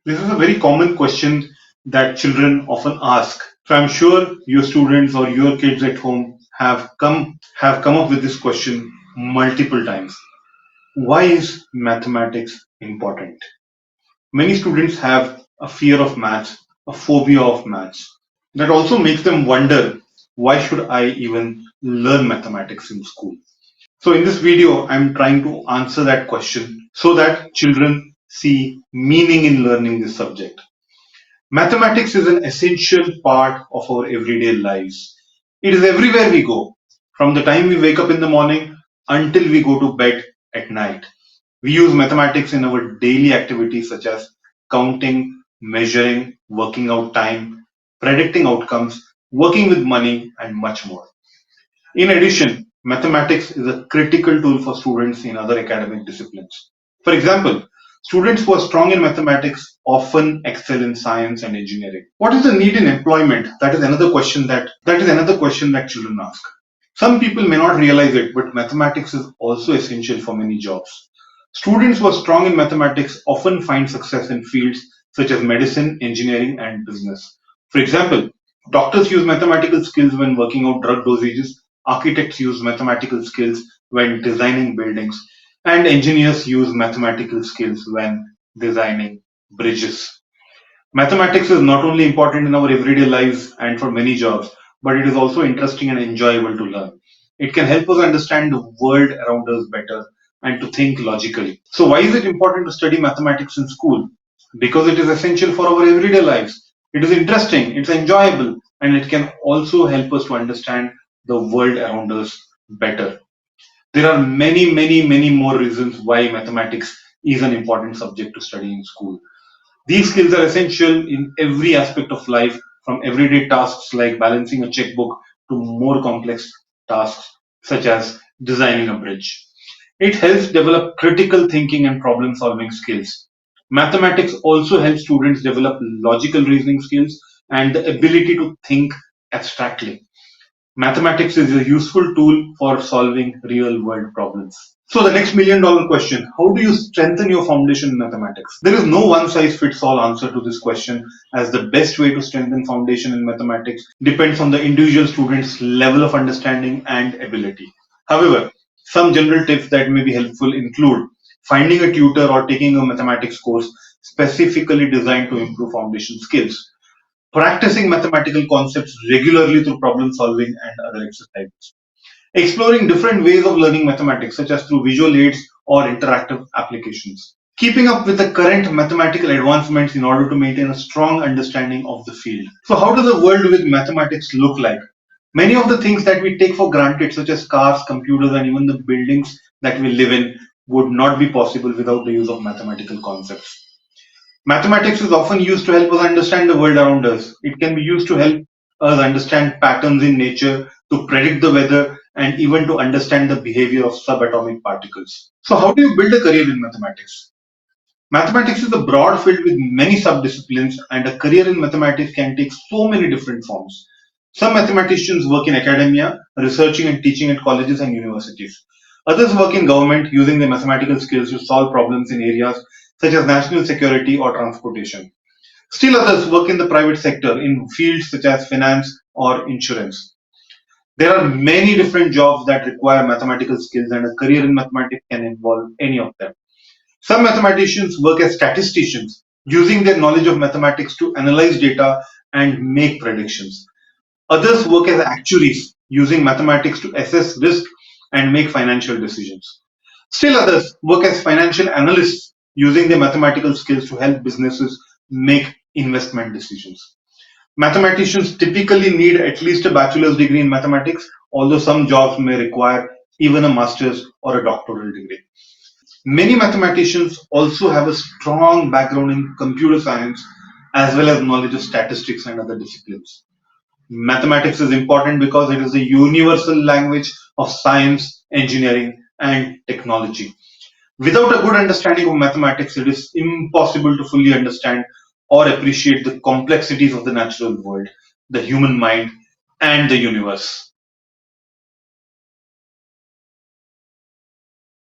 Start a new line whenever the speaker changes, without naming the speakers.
This is a very common question that children often ask. So I'm sure your students or your kids at home have come up with this question multiple times. Why is mathematics important? Many students have a fear of maths, a phobia of maths. That also makes them wonder, why should I even learn mathematics in school? So in this video, I'm trying to answer that question so that children see meaning in learning this subject. Mathematics is an essential part of our everyday lives. It is everywhere we go, from the time we wake up in the morning until we go to bed at night. We use mathematics in our daily activities such as counting, measuring, working out time, predicting outcomes, working with money, and much more. In addition, mathematics is a critical tool for students in other academic disciplines. For example, students who are strong in mathematics often excel in science and engineering. What is the need in employment? That is another question that children ask. Some people may not realize it, but mathematics is also essential for many jobs. Students who are strong in mathematics often find success in fields such as medicine, engineering, and business. For example, doctors use mathematical skills when working out drug dosages, architects use mathematical skills when designing buildings, and engineers use mathematical skills when designing bridges. Mathematics is not only important in our everyday lives and for many jobs, but it is also interesting and enjoyable to learn. It can help us understand the world around us better and to think logically. So, why is it important to study mathematics in school? Because it is essential for our everyday lives. It is interesting, it's enjoyable, and it can also help us to understand the world around us better. There are many, many, many more reasons why mathematics is an important subject to study in school. These skills are essential in every aspect of life, from everyday tasks like balancing a checkbook to more complex tasks such as designing a bridge. It helps develop critical thinking and problem solving skills. Mathematics also helps students develop logical reasoning skills and the ability to think abstractly. Mathematics is a useful tool for solving real world problems. So, the next $1 million question: how do you strengthen your foundation in mathematics? There is no one size fits all answer to this question, as the best way to strengthen foundation in mathematics depends on the individual student's level of understanding and ability. However, some general tips that may be helpful include finding a tutor or taking a mathematics course specifically designed to improve foundation skills, practicing mathematical concepts regularly through problem solving and other exercises, exploring different ways of learning mathematics, such as through visual aids or interactive applications, keeping up with the current mathematical advancements in order to maintain a strong understanding of the field. So, how does a world with mathematics look like? Many of the things that we take for granted, such as cars, computers, and even the buildings that we live in, would not be possible without the use of mathematical concepts. Mathematics is often used to help us understand the world around us. It can be used to help us understand patterns in nature, to predict the weather, and even to understand the behavior of subatomic particles. So, how do you build a career in mathematics? Mathematics is a broad field with many subdisciplines, and a career in mathematics can take so many different forms. Some mathematicians work in academia, researching and teaching at colleges and universities. Others work in government using their mathematical skills to solve problems in areas such as national security or transportation. Still others work in the private sector in fields such as finance or insurance. There are many different jobs that require mathematical skills, and a career in mathematics can involve any of them. Some mathematicians work as statisticians, using their knowledge of mathematics to analyze data and make predictions. Others work as actuaries, using mathematics to assess risk and make financial decisions. Still others work as financial analysts, using their mathematical skills to help businesses make investment decisions. Mathematicians typically need at least a bachelor's degree in mathematics, although some jobs may require even a master's or a doctoral degree. Many mathematicians also have a strong background in computer science as well as knowledge of statistics and other disciplines. Mathematics is important because it is a universal language of science, engineering, and technology. Without a good understanding of mathematics, it is impossible to fully understand or appreciate the complexities of the natural world, the human mind, and the universe.